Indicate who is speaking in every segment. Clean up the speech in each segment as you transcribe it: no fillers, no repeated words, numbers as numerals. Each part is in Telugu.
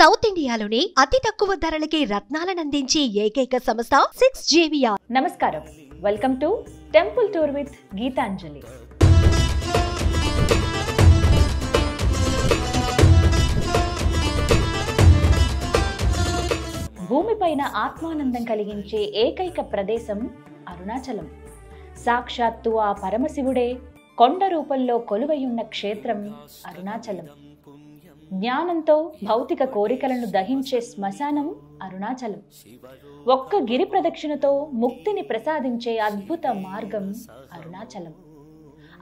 Speaker 1: సౌత్ ఇండియాలోనే అతి తక్కువ ధరలకి రత్నాలనందించే ఏకైక సంస్థ 6JVR.
Speaker 2: నమస్కారం, welcome to temple tour with Geetanjali. భూమిపైన ఆత్మానందం కలిగించే ఏకైక ప్రదేశం అరుణాచలం. సాక్షాత్తు ఆ పరమశివుడే కొండ రూపంలో కొలువైయున్న క్షేత్రం అరుణాచలం. జ్ఞానంతో భౌతిక కోరికలను దహించే శ్మశానం అరుణాచలం. ఒక్క గిరి ప్రదక్షిణతో ముక్తిని ప్రసాదించే అద్భుత మార్గం అరుణాచలం.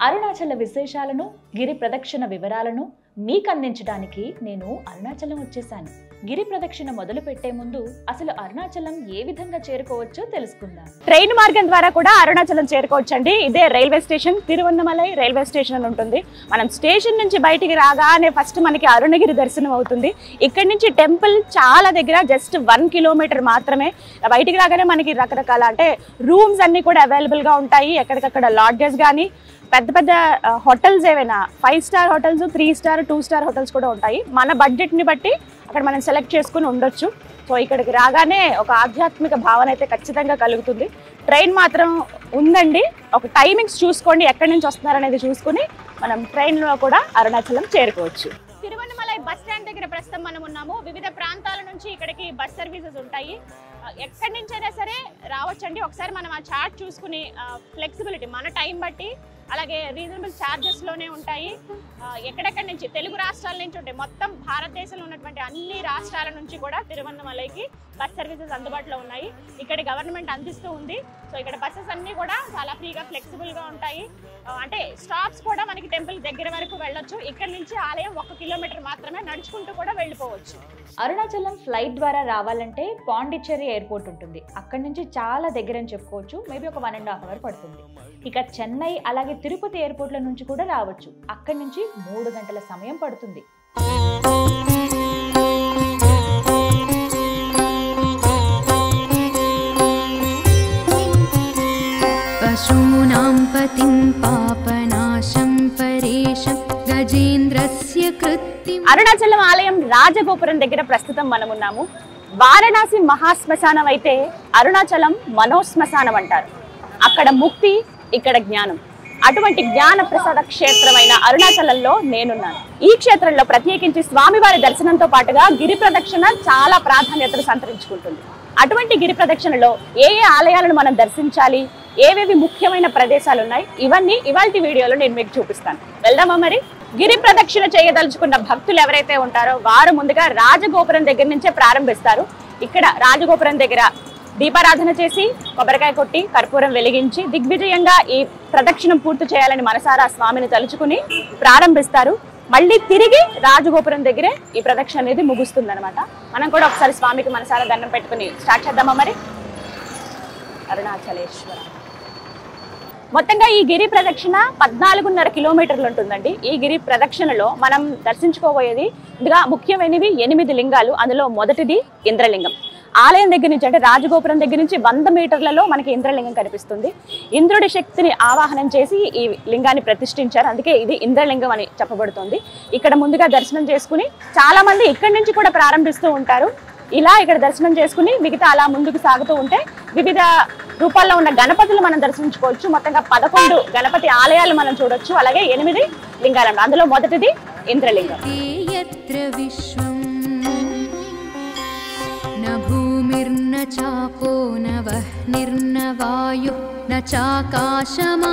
Speaker 2: అరుణాచల విశేషాలను, గిరి ప్రదక్షిణ వివరాలను మీకు అందించడానికి నేను అరుణాచలం వచ్చేసాను. గిరి ప్రదక్షిణ మొదలు పెట్టే ముందు అసలు అరుణాచలం ఏ విధంగా చేరుకోవచ్చో తెలుసుకుందాం.
Speaker 3: ట్రైన్ మార్గం ద్వారా కూడా అరుణాచలం చేరుకోవచ్చండి. ఇదే railway station, Tiruvannamalai railway station అని ఉంటుంది. మనం స్టేషన్ నుంచి బయటికి రాగానే ఫస్ట్ మనకి అరుణగిరి దర్శనం అవుతుంది. ఇక్కడి నుంచి టెంపుల్ చాలా దగ్గర, జస్ట్ 1 కిలోమీటర్ మాత్రమే. బయటికి రాగానే మనకి రకరకాల రూమ్స్ అన్ని కూడా అవైలబుల్గా ఉంటాయి. ఎక్కడికక్కడ లాడ్జెస్ కానీ, పెద్ద పెద్ద హోటల్స్, ఏవైనా 5 star hotels, 3 star, 2 star hotels కూడా ఉంటాయి. మన బడ్జెట్ని బట్టి అక్కడ మనం సెలెక్ట్ చేసుకుని ఉండొచ్చు. సో ఇక్కడికి రాగానే ఒక ఆధ్యాత్మిక భావన అయితే ఖచ్చితంగా కలుగుతుంది. ట్రైన్ మాత్రం ఉందండి. ఒక టైమింగ్స్ చూసుకోండి, ఎక్కడి నుంచి వస్తున్నారనేది చూసుకుని మనం ట్రైన్లో కూడా అరుణాచలం చేరుకోవచ్చు. తిరువన్నమలై బస్ స్టాండ్ దగ్గర ప్రస్తుతం మనం ఉన్నాము. వివిధ ప్రాంతాల నుంచి ఇక్కడికి బస్ సర్వీసెస్ ఉంటాయి. ఎక్కడి నుంచైనా సరే రావచ్చండి. ఒకసారి మనం ఆ చార్ట్ చూసుకుని ఫ్లెక్సిబిలిటీ మన టైం బట్టి, అలాగే రీజనబుల్ ఛార్జెస్లోనే ఉంటాయి. ఎక్కడెక్కడి నుంచి, తెలుగు రాష్ట్రాల నుంచి ఉంటాయి. మొత్తం భారతదేశంలో ఉన్నటువంటి అన్ని రాష్ట్రాల నుంచి కూడా తిరువన్నమలైకి బస్ సర్వీసెస్ అందుబాటులో ఉన్నాయి. ఇక్కడ గవర్నమెంట్ అందిస్తూ ఉంది. సో ఇక్కడ బస్సెస్ అన్నీ కూడా చాలా ఫ్రీగా, ఫ్లెక్సిబుల్గా ఉంటాయి. అంటే స్టాప్స్ కూడా మనకి టెంపుల్ దగ్గర వరకు వెళ్ళొచ్చు. ఇక్కడ నుంచి ఆలయం 1 కిలోమీటర్ మాత్రమే, నడుచుకుంటూ కూడా వెళ్ళిపోవచ్చు.
Speaker 2: అరుణాచలం ఫ్లైట్ ద్వారా రావాలంటే పాండిచ్చేరి ఎయిర్పోర్ట్ ఉంటుంది. అక్కడి నుంచి చాలా దగ్గర అని చెప్పుకోవచ్చు. మేబీ ఒక 1.5 అవర్ పడుతుంది. ఇక చెన్నై, అలాగే తిరుపతి ఎయిర్పోర్ట్ల నుంచి కూడా రావచ్చు. అక్కడి నుంచి 3 గంటల సమయం పడుతుంది.
Speaker 4: పశూనాం పతిం పాపనాశం పరేశం గజేంద్రస్య కృత్తిం.
Speaker 3: అరుణాచలం ఆలయం రాజగోపురం దగ్గర ప్రస్తుతం మనం ఉన్నాము. వారణాసి మహాశ్మశానం అయితే అరుణాచలం మనోశ్మశానం అంటారు. అక్కడ ముక్తి, ఇక్కడ జ్ఞానం. అటువంటి జ్ఞాన ప్రసాద క్షేత్రమైన అరుణాచలంలో నేనున్నాను. ఈ క్షేత్రంలో ప్రత్యేకించి స్వామివారి దర్శనంతో పాటుగా గిరి ప్రదక్షిణ చాలా ప్రాధాన్యతను సంతరించుకుంటుంది. అటువంటి గిరి ప్రదక్షిణలో ఏ ఆలయాలను మనం దర్శించాలి, ఏవేవి ముఖ్యమైన ప్రదేశాలు ఉన్నాయి, ఇవన్నీ ఇవాల్టి వీడియోలో నేను మీకు చూపిస్తాను. వెళ్దామా మరి? గిరి ప్రదక్షిణ చేయదలుచుకున్న భక్తులు ఎవరైతే ఉంటారో వారు ముందుగా రాజగోపురం దగ్గర నుంచే ప్రారంభిస్తారు. ఇక్కడ రాజగోపురం దగ్గర దీపారాధన చేసి, కొబ్బరికాయ కొట్టి, కర్పూరం వెలిగించి దిగ్విజయంగా ఈ ప్రదక్షిణం పూర్తి చేయాలని మనసారా స్వామిని తలుచుకుని ప్రారంభిస్తారు. మళ్ళీ తిరిగి రాజగోపురం దగ్గరే ఈ ప్రదక్షిణ అనేది ముగుస్తుంది అనమాట. మనం కూడా ఒకసారి స్వామికి మనసారా దండం పెట్టుకుని స్టార్ట్ చేద్దామా మరి? అరుణాచలేశ్వర. మొత్తంగా ఈ గిరి ప్రదక్షిణ 14.5 కిలోమీటర్లు ఉంటుందండి. ఈ గిరి ప్రదక్షిణలో మనం దర్శించుకోబోయేది ముందుగా ముఖ్యమైనవి 8 లింగాలు. అందులో మొదటిది ఇంద్రలింగం. ఆలయం దగ్గర నుంచి, అంటే రాజగోపురం దగ్గర నుంచి 100 మీటర్లలో మనకి ఇంద్రలింగం కనిపిస్తుంది. ఇంద్రుడి శక్తిని ఆవాహనం చేసి ఈ లింగాన్ని ప్రతిష్ఠించారు. అందుకే ఇది ఇంద్రలింగం అని చెప్పబడుతుంది. ఇక్కడ ముందుగా దర్శనం చేసుకుని, చాలా మంది ఇక్కడి నుంచి కూడా ప్రారంభిస్తూ ఉంటారు. ఇలా ఇక్కడ దర్శనం చేసుకుని మిగతా అలా ముందుకు సాగుతూ ఉంటే వివిధ రూపాల్లో ఉన్న గణపతులు మనం దర్శించుకోవచ్చు. మొత్తంగా 11 గణపతి ఆలయాలు మనం చూడొచ్చు. అలాగే 8 లింగాలు. అందులో మొదటిది ఇంద్రలింగం.
Speaker 4: చాపో నవఃనిర్న వాయు నచాకాశమాస్తేన.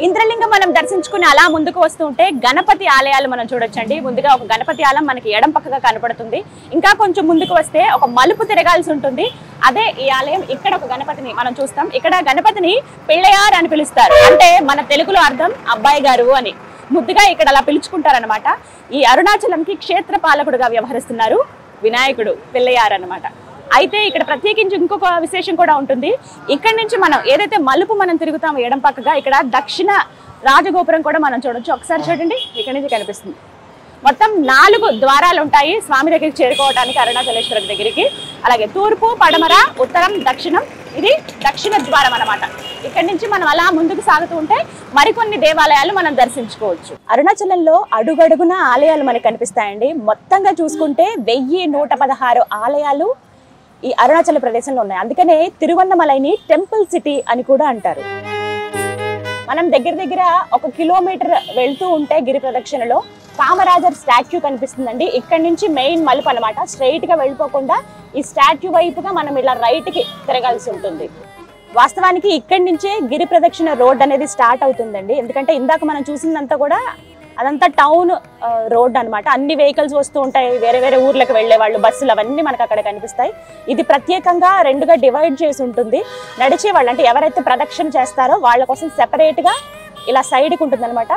Speaker 3: ఇంద్రలింగం మనం దర్శించుకుని అలా ముందుకు వస్తూ ఉంటే గణపతి ఆలయాలు మనం చూడొచ్చండి. ముందుగా ఒక గణపతి ఆలయం మనకి ఎడం పక్కగా కనపడుతుంది. ఇంకా కొంచెం ముందుకు వస్తే ఒక మలుపు తిరగాల్సి ఉంటుంది. అదే ఈ ఆలయం. ఇక్కడ ఒక గణపతిని మనం చూస్తాం. ఇక్కడ గణపతిని పిళ్ళయార్ అని పిలుస్తారు. అంటే మన తెలుగులో అర్థం అబ్బాయి గారు అని. ముద్దుగా ఇక్కడ అలా పిలుచుకుంటారనమాట. ఈ అరుణాచలంకి క్షేత్ర పాలకుడుగా వ్యవహరిస్తున్నారు వినాయకుడు, పిళ్ళయార్ అనమాట. అయితే ఇక్కడ ప్రత్యేకించి ఇంకొక విశేషం కూడా ఉంటుంది. ఇక్కడ నుంచి మనం ఏదైతే మలుపు మనం తిరుగుతామో ఎడం పక్కగా, ఇక్కడ దక్షిణ రాజగోపురం కూడా మనం చూడొచ్చు. ఒకసారి చూడండి, ఇక్కడ నుంచి కనిపిస్తుంది. మొత్తం 4 ద్వారాలు ఉంటాయి స్వామి దగ్గరికి చేరుకోవడానికి, అరుణాచలేశ్వర దగ్గరికి. అలాగే తూర్పు, పడమర, ఉత్తరం, దక్షిణం. ఇది దక్షిణ ద్వారం అన్నమాట. ఇక్కడ నుంచి మనం అలా ముందుకు సాగుతూ ఉంటే మరికొన్ని దేవాలయాలు మనం దర్శించుకోవచ్చు. అరుణాచలంలో అడుగడుగున ఆలయాలు మనకు కనిపిస్తాయండి. మొత్తంగా చూసుకుంటే 1116 ఆలయాలు ఈ అరుణాచల ప్రదేశంలో ఉన్నాయి. అందుకనే తిరువన్నమలైని టెంపుల్ సిటీ అని కూడా అంటారు. మనం దగ్గర 1 కిలోమీటర్ వెళ్తూ ఉంటే గిరి ప్రదక్షిణలో కామరాజర్ స్టాచ్యూ కనిపిస్తుందండి. ఇక్కడ నుంచి మెయిన్ మలుపు అనమాట. స్ట్రైట్ గా వెళ్ళిపోకుండా ఈ స్టాచ్యూ వైపుగా మనం ఇలా రైట్ కి తిరగాల్సి ఉంటుంది. వాస్తవానికి ఇక్కడి నుంచే గిరి ప్రదక్షిణ రోడ్ అనేది స్టార్ట్ అవుతుందండి. ఎందుకంటే ఇందాక మనం చూసిందంతా కూడా అదంతా టౌన్ రోడ్ అనమాట. అన్ని వెహికల్స్ వస్తూ ఉంటాయి, వేరే వేరే ఊర్లకు వెళ్లే వాళ్ళు, బస్సులు అవన్నీ మనకు అక్కడ కనిపిస్తాయి. ఇది ప్రత్యేకంగా 2గా డివైడ్ చేసి ఉంటుంది. నడిచే వాళ్ళు అంటే ఎవరైతే ప్రదక్షిణ చేస్తారో వాళ్ళ కోసం సెపరేట్ గా ఇలా సైడ్కి ఉంటుంది అనమాట.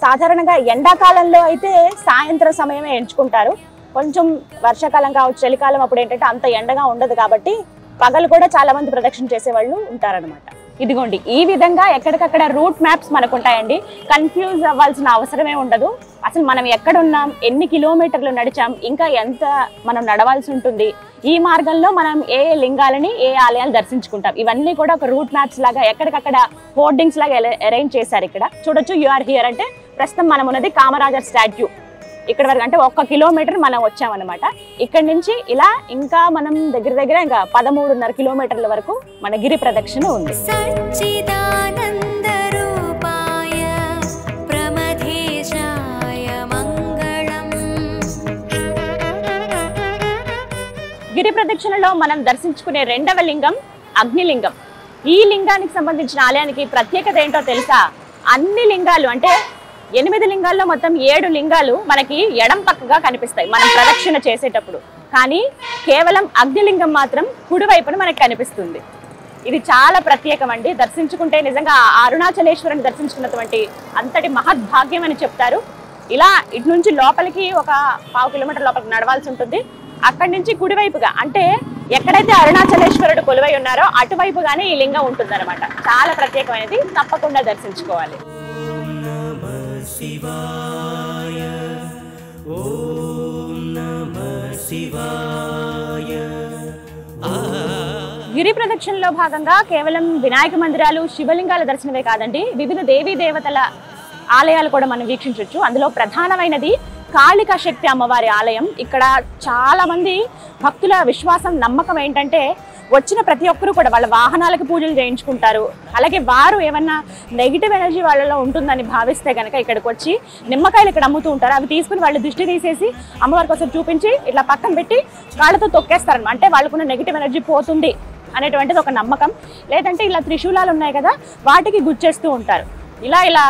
Speaker 3: సాధారణంగా ఎండాకాలంలో అయితే సాయంత్రం సమయమే ఎంచుకుంటారు. కొంచెం వర్షాకాలం కావచ్చు, చలికాలం అప్పుడు ఏంటంటే అంత ఎండగా ఉండదు కాబట్టి పగలు కూడా చాలా మంది ప్రదక్షిణ చేసే వాళ్ళు ఉంటారనమాట. ఇదిగోండి ఈ విధంగా ఎక్కడికక్కడ రూట్ మ్యాప్స్ మనకు ఉంటాయండి. కన్ఫ్యూజ్ అవ్వాల్సిన అవసరమే ఉండదు. అసలు మనం ఎక్కడున్నాం, ఎన్ని కిలోమీటర్లు నడిచాం, ఇంకా ఎంత మనం నడవాల్సి ఉంటుంది, ఈ మార్గంలో మనం ఏ లింగాలని ఏ ఆలయాలు దర్శించుకుంటాం, ఇవన్నీ కూడా ఒక రూట్ మ్యాప్స్ లాగా ఎక్కడికక్కడ హోర్డింగ్స్ లాగా అరేంజ్ చేశారు. ఇక్కడ చూడొచ్చు యూఆర్ హియర్ అంటే ప్రస్తుతం మనం ఉన్నది కామరాజర్ స్టాట్యూ. ఇక్కడ వరకు అంటే 1 కిలోమీటర్ మనం వచ్చామన్నమాట. ఇక్కడ నుంచి ఇలా ఇంకా మనం దగ్గర ఇంకా 13.5 కిలోమీటర్ల వరకు మన గిరి ప్రదక్షిణ ఉంది. గిరి ప్రదక్షిణలో మనం దర్శించుకునే 2వ లింగం అగ్నిలింగం. ఈ లింగానికి సంబంధించిన ఆలయానికి ప్రత్యేకత ఏంటో తెలుసా? అన్ని లింగాలు అంటే 8 లింగాల్లో మొత్తం 7 లింగాలు మనకి ఎడం పక్కగా కనిపిస్తాయి మనం ప్రదక్షిణ చేసేటప్పుడు. కానీ కేవలం అగ్నిలింగం మాత్రం కుడివైపున మనకు కనిపిస్తుంది. ఇది చాలా ప్రత్యేకం అండి. దర్శించుకుంటే నిజంగా అరుణాచలేశ్వరుని దర్శించుకున్నటువంటి అంతటి మహద్భాగ్యం అని చెప్తారు. ఇలా ఇటు నుంచి లోపలికి ఒక 1/2 కిలోమీటర్ లోపలికి నడవాల్సి ఉంటుంది. అక్కడి నుంచి కుడివైపుగా అంటే ఎక్కడైతే అరుణాచలేశ్వరుడు కొలువై ఉన్నారో అటువైపుగానే ఈ లింగం ఉంటుందన్నమాట. చాలా ప్రత్యేకమైనది, తప్పకుండా దర్శించుకోవాలి. శివాయ ఓం నమః శివాయ. గిరి ప్రదక్షిణలో భాగంగా కేవలం వినాయక మందిరాలు, శివలింగాల దర్శనమే కాదండి, వివిధ దేవీ దేవతల ఆలయాలు కూడా మనం వీక్షించవచ్చు. అందులో ప్రధానమైనది కాళికా శక్తి అమ్మవారి ఆలయం. ఇక్కడ చాలా మంది భక్తుల విశ్వాసం, నమ్మకం ఏంటంటే వచ్చిన ప్రతి ఒక్కరూ కూడా వాళ్ళ వాహనాలకు పూజలు చేయించుకుంటారు. అలాగే వారు ఏమన్నా నెగిటివ్ ఎనర్జీ వాళ్ళలో ఉంటుందని భావిస్తే కనుక ఇక్కడికి వచ్చి నిమ్మకాయలు ఇక్కడ అమ్ముతూ ఉంటారు. అవి తీసుకుని వాళ్ళు దిష్టి తీసేసి అమ్మవారి కోసం చూపించి ఇట్లా పక్కన పెట్టి కాళ్ళతో తొక్కేస్తారన్నమాట. అంటే వాళ్ళకున్న నెగిటివ్ ఎనర్జీ పోతుంది అనేటువంటిది ఒక నమ్మకం. లేదంటే ఇలా త్రిశూలాలు ఉన్నాయి కదా, వాటికి గుచ్చేస్తూ ఉంటారు. ఇలా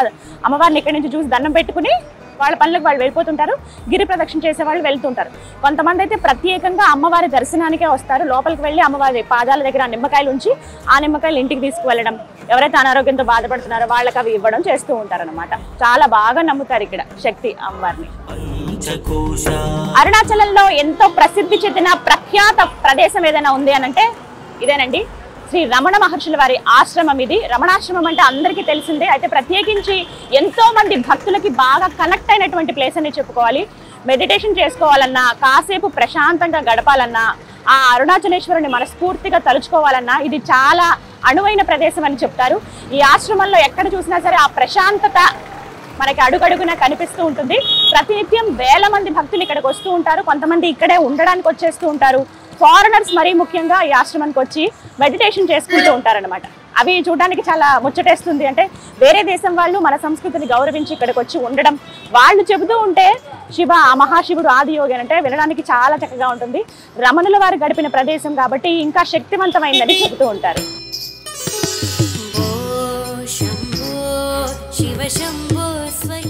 Speaker 3: అమ్మవారిని ఇక్కడి నుంచి చూసి దండం పెట్టుకుని వాళ్ళ పనులకు వాళ్ళు వెళ్ళిపోతుంటారు. గిరి ప్రదక్షిణ చేసే వాళ్ళు వెళ్తుంటారు. కొంతమంది అయితే ప్రత్యేకంగా అమ్మవారి దర్శనానికే వస్తారు. లోపలికి వెళ్ళి అమ్మవారి పాదాల దగ్గర నిమ్మకాయలు ఉంచి ఆ నిమ్మకాయలు ఇంటికి తీసుకువెళ్ళడం, ఎవరైతే అనారోగ్యంతో బాధపడుతున్నారో వాళ్ళకి అవి ఇవ్వడం చేస్తూ ఉంటారన్నమాట. చాలా బాగా నమ్ముతారు ఇక్కడ శక్తి అమ్మవారిని. అరుణాచలంలో ఎంతో ప్రసిద్ధి చెందిన ప్రఖ్యాత ప్రదేశం ఏదైనా ఉంది అనంటే ఇదేనండి, శ్రీ రమణ మహర్షుల వారి ఆశ్రమం. ఇది రమణాశ్రమం అంటే అందరికీ తెలిసిందే. అయితే ప్రత్యేకించి ఎంతో మంది భక్తులకి బాగా కనెక్ట్ అయినటువంటి ప్లేస్ అని చెప్పుకోవాలి. మెడిటేషన్ చేసుకోవాలన్నా, కాసేపు ప్రశాంతంగా గడపాలన్నా, ఆ అరుణాచలేశ్వరుని మనస్ఫూర్తిగా తలుచుకోవాలన్నా ఇది చాలా అనువైన ప్రదేశం అని చెప్తారు. ఈ ఆశ్రమంలో ఎక్కడ చూసినా సరే ఆ ప్రశాంతత మనకి అడుగడుగున కనిపిస్తూ ఉంటుంది. ప్రతినిత్యం వేల మంది భక్తులు ఇక్కడికి వస్తూ ఉంటారు. కొంతమంది ఇక్కడే ఉండడానికి వచ్చేస్తూ ఉంటారు. ఫారినర్స్ మరీ ముఖ్యంగా ఈ ఆశ్రమానికి వచ్చి మెడిటేషన్ చేసుకుంటూ ఉంటారనమాట. అవి చూడడానికి చాలా ముచ్చటేస్తుంది. అంటే వేరే దేశం వాళ్ళు మన సంస్కృతిని గౌరవించి ఇక్కడికి వచ్చి ఉండడం, వాళ్ళు చెబుతూ ఉంటే మహాశివుడు ఆదియోగి అంటే వినడానికి చాలా చక్కగా ఉంటుంది. రమణుల వారు గడిపిన ప్రదేశం కాబట్టి ఇంకా శక్తివంతమైందని చెబుతూ ఉంటారు.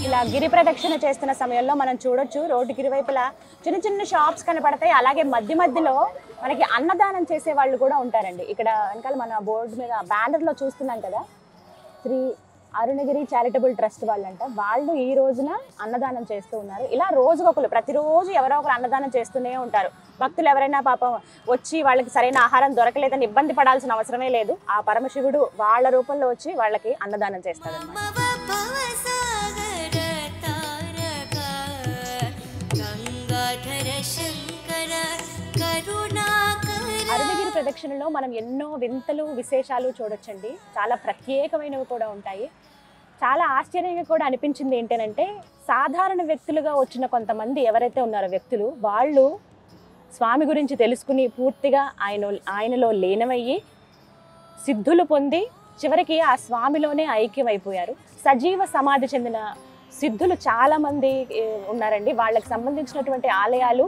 Speaker 3: ఇలా గిరి ప్రదక్షిణ చేస్తున్న సమయంలో మనం చూడొచ్చు రోడ్డుకి ఇరువైపులా చిన్న చిన్న షాప్స్ కనపడతాయి. అలాగే మధ్యలో మనకి అన్నదానం చేసే వాళ్ళు కూడా ఉంటారండి. ఇక్కడ వెనకాల మన బోర్డు మీద బ్యానర్లో చూస్తున్నాం కదా, శ్రీ అరుణగిరి చారిటబుల్ ట్రస్ట్ వాళ్ళంట. వాళ్ళు ఈ రోజున అన్నదానం చేస్తూ ఉన్నారు. ఇలా రోజుకొకరు ప్రతిరోజు ఎవరో ఒకరు అన్నదానం చేస్తూనే ఉంటారు. భక్తులు ఎవరైనా పాపం వచ్చి వాళ్ళకి సరైన ఆహారం దొరకలేదని ఇబ్బంది పడాల్సిన అవసరమే లేదు. ఆ పరమశివుడు వాళ్ళ రూపంలో వచ్చి వాళ్ళకి అన్నదానం చేస్తాడన్నమాట. ప్రదక్షిణలో మనం ఎన్నో వింతలు విశేషాలు చూడొచ్చండి. చాలా ప్రత్యేకమైనవి కూడా ఉంటాయి. చాలా ఆశ్చర్యంగా కూడా అనిపించింది ఏంటంటే, సాధారణ వ్యక్తులుగా వచ్చిన కొంతమంది ఎవరైతే ఉన్నారో వ్యక్తులు, వాళ్ళు స్వామి గురించి తెలుసుకుని పూర్తిగా ఆయనలో లీనమయ్యి సిద్ధులు పొంది చివరికి ఆ స్వామిలోనే ఐక్యమైపోయారు. సజీవ సమాధి చెందిన సిద్ధులు చాలామంది ఉన్నారండి. వాళ్ళకి సంబంధించినటువంటి ఆలయాలు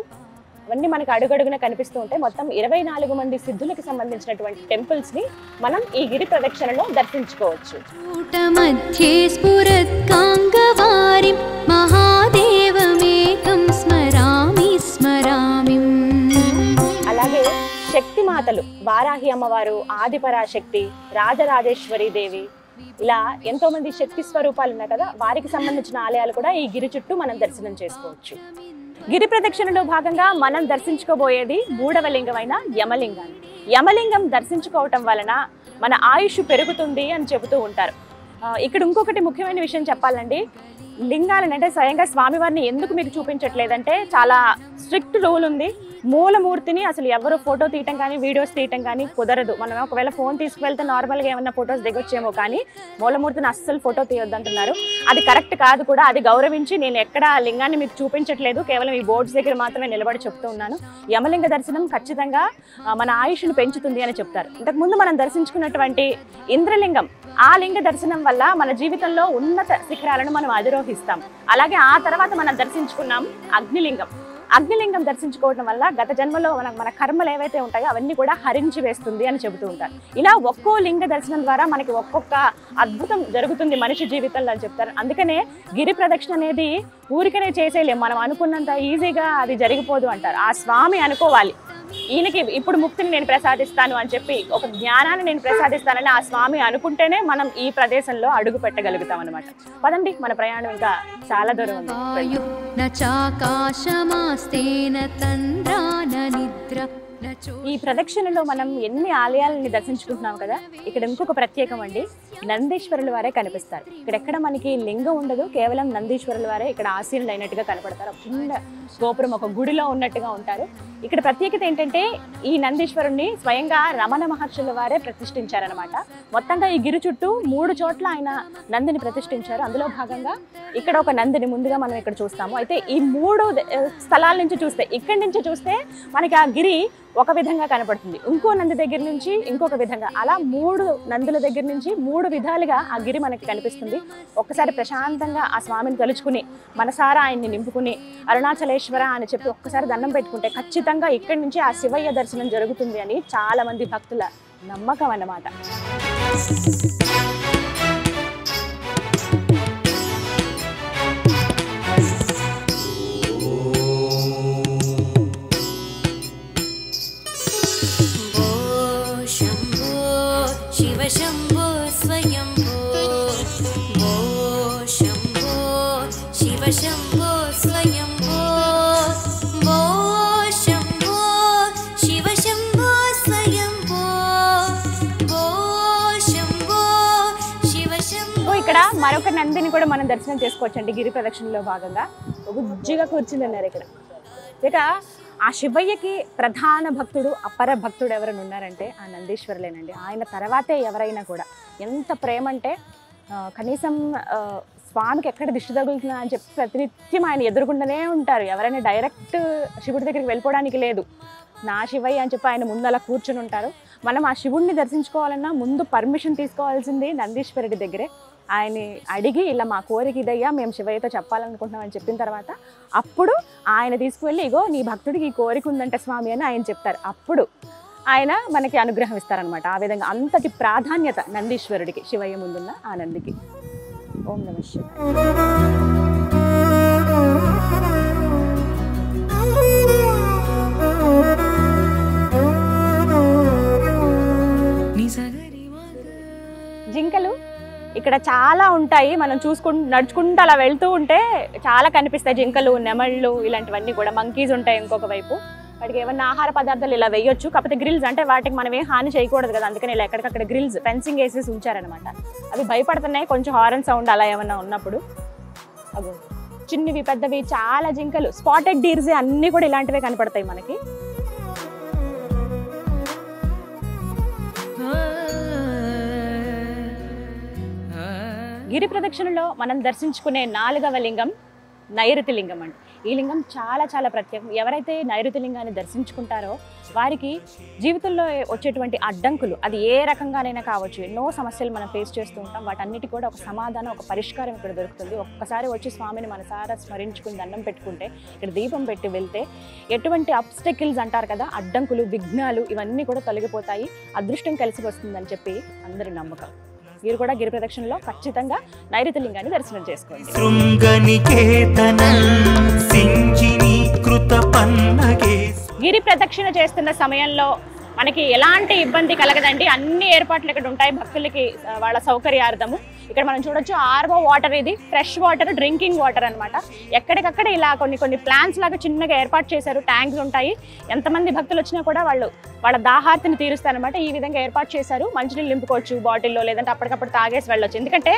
Speaker 3: అవన్నీ మనకు అడుగడుగున కనిపిస్తూ ఉంటాయి. మొత్తం 24 మంది సిద్ధులకు సంబంధించినటువంటి టెంపుల్స్ని మనం ఈ గిరి ప్రదక్షిణలో దర్శించుకోవచ్చు.
Speaker 4: మధ్యే స్ఫురత్కాంగవారిం మహాదేవమేకం స్మరామి స్మరామి.
Speaker 3: అలాగే శక్తిమాతలు, వారాహి అమ్మవారు, ఆదిపరాశక్తి, రాజరాజేశ్వరి దేవి, ఇలా ఎంతో మంది శక్తి స్వరూపాలు ఉన్నాయి కదా, వారికి సంబంధించిన ఆలయాలు కూడా ఈ గిరి చుట్టూ మనం దర్శనం చేసుకోవచ్చు. గిరి ప్రదక్షిణలో భాగంగా మనం దర్శించుకోబోయేది 3వ లింగమైన యమలింగాన్ని. యమలింగం దర్శించుకోవటం వలన మన ఆయుష్ పెరుగుతుంది అని చెబుతూ ఉంటారు. ఇక్కడ ఇంకొకటి ముఖ్యమైన విషయం చెప్పాలండి. లింగాలను అంటే స్వయంగా స్వామివారిని ఎందుకు మీకు చూపించట్లేదంటే, చాలా స్ట్రిక్ట్ రూల్ ఉంది. మూలమూర్తిని అసలు ఎవరు ఫోటో తీయటం కానీ వీడియోస్ తీయటం కానీ కుదరదు. మనం ఒకవేళ ఫోన్ తీసుకువెళ్తే నార్మల్గా ఏమన్నా ఫొటోస్ దిగొచ్చేమో, కానీ మూలమూర్తిని అస్సలు ఫోటో తీయొద్దు అంటున్నారు. అది కరెక్ట్ కాదు కూడా. అది గౌరవించి నేను ఎక్కడ లింగాన్ని మీకు చూపించట్లేదు, కేవలం ఈ బోర్డ్స్ దగ్గర మాత్రమే నిలబడి చెప్తూ ఉన్నాను. యమలింగ దర్శనం ఖచ్చితంగా మన ఆయుష్ను పెంచుతుంది అని చెప్తారు. ఇంతకుముందు మనం దర్శించుకున్నటువంటి ఇంద్రలింగం, ఆ లింగ దర్శనం వల్ల మన జీవితంలో ఉన్నత శిఖరాలను మనం అధిరోహిస్తాం. అలాగే ఆ తర్వాత మనం దర్శించుకున్నాం అగ్నిలింగం. అగ్నిలింగం దర్శించుకోవడం వల్ల గత జన్మలో మన కర్మలు ఏవైతే ఉంటాయో అవన్నీ కూడా హరించి వేస్తుంది అని చెబుతూ ఉంటారు. ఇలా ఒక్కో లింగ దర్శనం ద్వారా మనకి ఒక్కొక్క అద్భుతం జరుగుతుంది మనిషి జీవితంలో అని చెప్తారు. అందుకనే గిరి ప్రదక్షిణ అనేది ఊరికనే చేసేయలేం, మనం అనుకున్నంత ఈజీగా అది జరిగిపోదు అంటారు. ఆ స్వామి అనుకోవాలి, ఈయనకి ఇప్పుడు ముక్తిని నేను ప్రసాదిస్తాను అని చెప్పి, ఒక జ్ఞానాన్ని నేను ప్రసాదిస్తానని ఆ స్వామి అనుకుంటేనే మనం ఈ ప్రదేశంలో అడుగు పెట్టగలుగుతాం అనమాట. పదండి, మన ప్రయాణం ఇంకా చాలా దూరం ఉంది. ఈ ప్రదక్షిణలో మనం ఎన్ని ఆలయాలని దర్శించుకుంటున్నాం కదా, ఇక్కడ ఇంకొక ప్రత్యేకం అండి, నందీశ్వరుల వారే కనిపిస్తారు. ఇక్కడెక్కడ మనకి లింగం ఉండదు, కేవలం నందీశ్వరుల వారే ఇక్కడ ఆసీనులు అయినట్టుగా కనపడతారు. చిన్న గోపురం ఒక గుడిలో ఉన్నట్టుగా ఉంటారు. ఇక్కడ ప్రత్యేకత ఏంటంటే, ఈ నందీశ్వరుణ్ణి స్వయంగా రమణ మహర్షుల వారే ప్రతిష్ఠించారనమాట. మొత్తంగా ఈ గిరి చుట్టూ 3 చోట్ల ఆయన నందిని ప్రతిష్ఠించారు. అందులో భాగంగా ఇక్కడ ఒక నందిని ముందుగా మనం ఇక్కడ చూస్తాము. అయితే ఈ 3 స్థలాల నుంచి చూస్తే, ఇక్కడి నుంచి చూస్తే మనకి ఆ గిరి ఒక విధంగా కనపడుతుంది, ఇంకో నంది దగ్గర నుంచి ఇంకొక విధంగా, అలా 3 నందుల దగ్గర నుంచి 3 విధాలుగా ఆ గిరి మనకి కనిపిస్తుంది. ఒక్కసారి ప్రశాంతంగా ఆ స్వామిని తలుచుకుని మనసారా ఆయన్ని నింపుకుని అరుణాచలేశ్వర అని చెప్పి ఒక్కసారి దండం పెట్టుకుంటే ఖచ్చితంగా ఇక్కడి నుంచి ఆ శివయ్య దర్శనం జరుగుతుంది అని చాలా మంది భక్తుల నమ్మకం అన్నమాట.
Speaker 5: శంభో స్వయంభో, భో శంభో శివ శంభో స్వయంభో, భో శంభో శివ శంభో స్వయంభో, భో శంభో శివ శంభో.
Speaker 3: ఇక్కడ మరొక నందిని కూడా మనం దర్శనం చేసుకోవచ్చండి గిరి ప్రదక్షిణలో భాగంగా. బుజ్జిగా కూర్చుందన్నారు ఇక్కడ. ఇక ఆ శివయ్యకి ప్రధాన భక్తుడు, అపర భక్తుడు ఎవరైనా ఉన్నారంటే ఆ నందీశ్వరులేనండి. ఆయన తర్వాతే ఎవరైనా కూడా. ఎంత ప్రేమ అంటే కనీసం స్వామికి ఎక్కడ దిష్టి తగులుతున్నా అని చెప్పి ప్రతినిత్యం ఆయన ఎదురుకుంటూనే ఉంటారు. ఎవరైనా డైరెక్ట్ శివుడి దగ్గరికి వెళ్ళిపోవడానికి లేదు, నా శివయ్య అని చెప్పి ఆయన ముందు అలా కూర్చుని ఉంటారు. మనం ఆ శివుడిని దర్శించుకోవాలన్నా ముందు పర్మిషన్ తీసుకోవాల్సింది నందీశ్వరుడి దగ్గరే. ఆయన్ని అడిగి ఇలా మా కోరిక ఇదయ్యా, మేము శివయ్యతో చెప్పాలనుకుంటున్నాం అని చెప్పిన తర్వాత అప్పుడు ఆయన తీసుకువెళ్ళి, ఇగో నీ భక్తుడికి ఈ కోరిక ఉందంట స్వామి అని ఆయన చెప్తారు. అప్పుడు ఆయన మనకి అనుగ్రహం ఇస్తారనమాట. ఆ విధంగా అంతటి ప్రాధాన్యత నందీశ్వరుడికి, శివయ్య ముందున్న ఆ నందికి. ఓం నమః శివాయ. జింకలు ఇక్కడ చాలా ఉంటాయి. మనం నడుచుకుంటూ అలా వెళ్తూ ఉంటే చాలా కనిపిస్తాయి. జింకలు, నెమళ్ళు, ఇలాంటివన్నీ కూడా. మంకీస్ ఉంటాయి ఇంకొక వైపు. వాటికి ఏమన్నా ఆహార పదార్థాలు ఇలా వేయొచ్చు. కాకపోతే గ్రిల్స్ అంటే వాటికి మనం ఏం హాని చేయకూడదు కదా, అందుకని ఇలా ఎక్కడికక్కడ గ్రిల్స్, ఫెన్సింగ్ వేసేసి ఉంచారనమాట. అవి భయపడుతున్నాయి కొంచెం హారన్ సౌండ్ అలా ఏమన్నా ఉన్నప్పుడు. అగో చిన్నవి పెద్దవి చాలా జింకలు, స్పాటెడ్ డీర్స్ అన్నీ కూడా ఇలాంటివే కనపడతాయి మనకి. గిరి ప్రదక్షిణలో మనం దర్శించుకునే 4వ లింగం నైరుతి లింగం అండి. ఈ లింగం చాలా చాలా ప్రత్యేకం. ఎవరైతే నైరుతి లింగాన్ని దర్శించుకుంటారో వారికి జీవితంలో వచ్చేటువంటి అడ్డంకులు అది ఏ రకంగానైనా కావచ్చు, ఎన్నో సమస్యలు మనం ఫేస్ చేస్తూ ఉంటాం. వాటన్నిటి కూడా ఒక సమాధానం, ఒక పరిష్కారం ఇక్కడ దొరుకుతుంది. ఒక్కసారి వచ్చి స్వామిని మనసారా స్మరించుకుని దండం పెట్టుకుంటే, ఇక్కడ దీపం పెట్టి వెళ్తే ఎటువంటి అబ్స్టకిల్స్ అంటారు కదా, అడ్డంకులు, విఘ్నాలు ఇవన్నీ కూడా తొలగిపోతాయి. అదృష్టం కలిసి వస్తుందని చెప్పి అందరి నమ్మకం. మీరు కూడా గిరి ప్రదక్షిణలో ఖచ్చితంగా నైరుతి లింగాన్ని దర్శనం చేసుకోండి. గిరి ప్రదక్షిణ చేస్తున్న సమయంలో మనకి ఎలాంటి ఇబ్బంది కలగదండి. అన్ని ఏర్పాట్లు ఇక్కడ ఉంటాయి భక్తులకి వాళ్ళ సౌకర్యార్థము. ఇక్కడ మనం చూడొచ్చు ఆర్ఓ వాటర్, ఇది ఫ్రెష్ వాటర్, డ్రింకింగ్ వాటర్ అనమాట. ఎక్కడికక్కడ ఇలా కొన్ని ప్లాంట్స్ లాగా చిన్నగా ఏర్పాటు చేశారు. ట్యాంక్స్ ఉంటాయి. ఎంతమంది భక్తులు వచ్చినా కూడా వాళ్ళ దాహార్తిని తీరుస్తారనమాట. ఈ విధంగా ఏర్పాటు చేశారు. మంచినీళ్ళు నింపుకోవచ్చు బాటిల్లో, లేదంటే అప్పటికప్పుడు తాగేసి వెళ్ళొచ్చు. ఎందుకంటే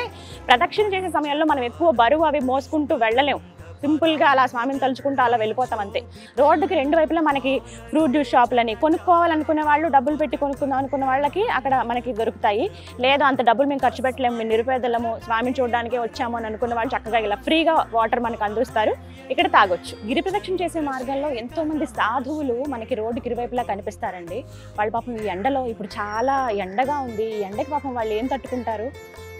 Speaker 3: ప్రదక్షిణ చేసే సమయంలో మనం ఎక్కువ బరువు అవి మోసుకుంటూ వెళ్ళలేము. సింపుల్గా అలా స్వామిని తలుచుకుంటూ అలా వెళ్ళిపోతాం అంతే. రోడ్డుకి 2 వైపులా మనకి ఫ్రూట్ జ్యూస్ షాపులని, కొనుక్కోవాలనుకునే వాళ్ళు, డబ్బులు పెట్టి కొనుక్కుందాం అనుకున్న వాళ్ళకి అక్కడ మనకి దొరుకుతాయి. లేదా అంత డబ్బులు మేము ఖర్చు పెట్టలేము, మేము నిరుపేదలము, స్వామిని చూడడానికే వచ్చాము అని అనుకున్న వాళ్ళు చక్కగా ఇలా ఫ్రీగా వాటర్ మనకు అందిస్తారు, ఇక్కడ తాగొచ్చు. గిరి ప్రదక్షిణ చేసే మార్గంలో ఎంతోమంది సాధువులు మనకి రోడ్డుకి ఇరువైపులా కనిపిస్తారండి. వాళ్ళు పాపం ఈ ఎండలో, ఇప్పుడు చాలా ఎండగా ఉంది, ఈ ఎండకి పాపం వాళ్ళు ఏం తట్టుకుంటారు,